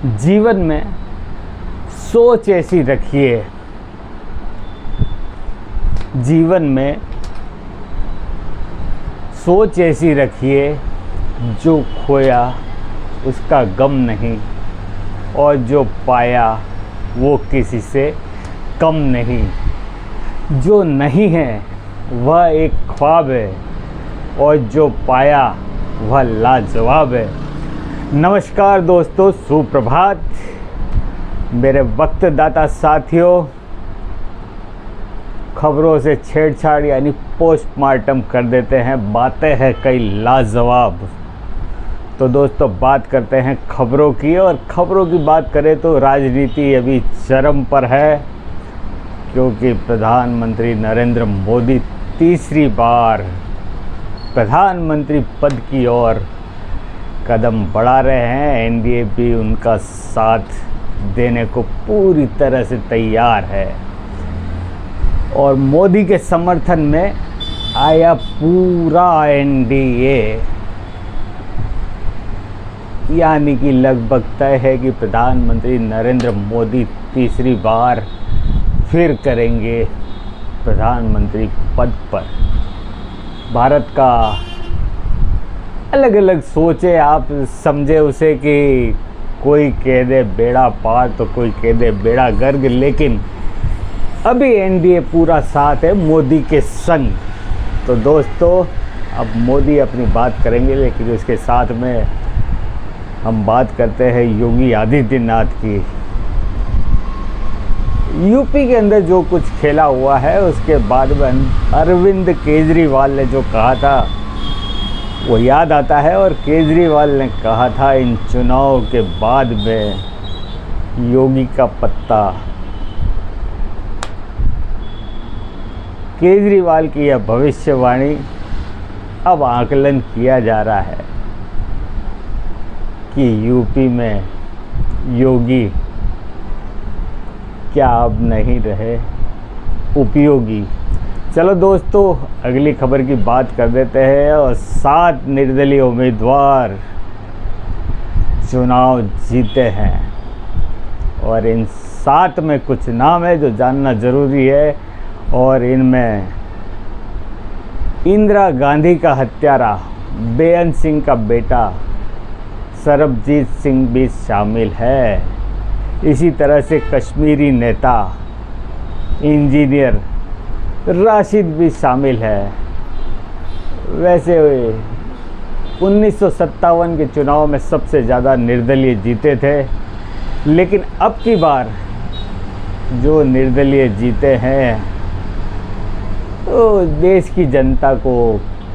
जीवन में सोच ऐसी रखिए, जीवन में सोच ऐसी रखिए, जो खोया उसका गम नहीं और जो पाया वो किसी से कम नहीं। जो नहीं है वह एक ख्वाब है और जो पाया वह लाजवाब है। नमस्कार दोस्तों, सुप्रभात मेरे वक्त दाता साथियों। खबरों से छेड़छाड़ यानी पोस्टमार्टम कर देते हैं, बातें हैं कई लाजवाब। तो दोस्तों बात करते हैं खबरों की, और खबरों की बात करें तो राजनीति अभी चरम पर है, क्योंकि प्रधानमंत्री नरेंद्र मोदी तीसरी बार प्रधानमंत्री पद की ओर कदम बढ़ा रहे हैं। एनडीए भी उनका साथ देने को पूरी तरह से तैयार है और मोदी के समर्थन में आया पूरा एनडीए, यानी कि लगभग तय है कि प्रधानमंत्री नरेंद्र मोदी तीसरी बार फिर करेंगे प्रधानमंत्री पद पर। भारत का अलग अलग सोचे, आप समझे उसे कि कोई कह दे बेड़ा पार तो कोई कह दे बेड़ा गर्क, लेकिन अभी एनडीए पूरा साथ है मोदी के संग। तो दोस्तों अब मोदी अपनी बात करेंगे, लेकिन उसके साथ में हम बात करते हैं योगी आदित्यनाथ की। यूपी के अंदर जो कुछ खेला हुआ है, उसके बाद में अरविंद केजरीवाल ने जो कहा था वो याद आता है। और केजरीवाल ने कहा था इन चुनाव के बाद में योगी का पत्ता। केजरीवाल की यह भविष्यवाणी अब आकलन किया जा रहा है कि यूपी में योगी क्या अब नहीं रहे उपयोगी। चलो दोस्तों अगली खबर की बात कर देते हैं। और 7 निर्दलीय उम्मीदवार चुनाव जीते हैं, और इन 7 में कुछ नाम है जो जानना ज़रूरी है। और इनमें इंदिरा गांधी का हत्यारा बेअंत सिंह का बेटा सरबजीत सिंह भी शामिल है। इसी तरह से कश्मीरी नेता इंजीनियर राशिद भी शामिल है। वैसे 1957 के चुनाव में सबसे ज़्यादा निर्दलीय जीते थे, लेकिन अब की बार जो निर्दलीय जीते हैं तो देश की जनता को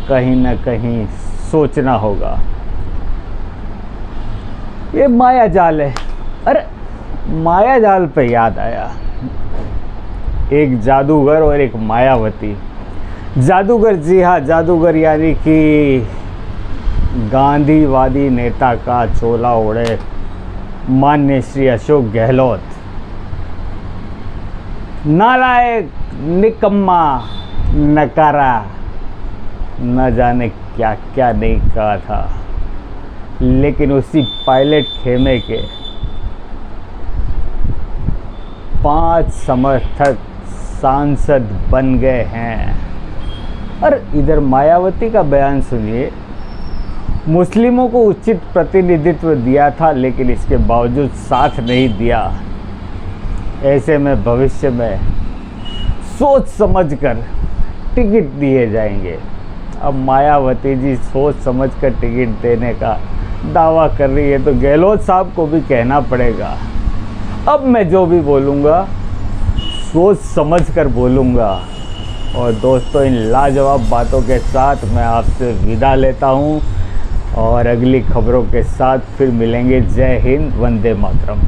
कहीं ना कहीं सोचना होगा। ये माया जाल है। अरे माया जाल पे याद आया, एक जादूगर और एक मायावती। जादूगर, जी हाँ जादूगर, यानी कि गांधीवादी नेता का चोला ओढ़े माननीय श्री अशोक गहलोत। नालायक, निकम्मा, नकारा, न जाने क्या क्या नहीं कहा था, लेकिन उसी पायलट खेमे के 5 समर्थक सांसद बन गए हैं। और इधर मायावती का बयान सुनिए। मुस्लिमों को उचित प्रतिनिधित्व दिया था, लेकिन इसके बावजूद साथ नहीं दिया। ऐसे में भविष्य में सोच समझकर टिकट दिए जाएंगे। अब मायावती जी सोच समझकर टिकट देने का दावा कर रही है, तो गहलोत साहब को भी कहना पड़ेगा अब मैं जो भी बोलूँगा सोच समझ कर बोलूँगा। और दोस्तों इन लाजवाब बातों के साथ मैं आपसे विदा लेता हूँ, और अगली खबरों के साथ फिर मिलेंगे। जय हिंद, वंदे मातरम।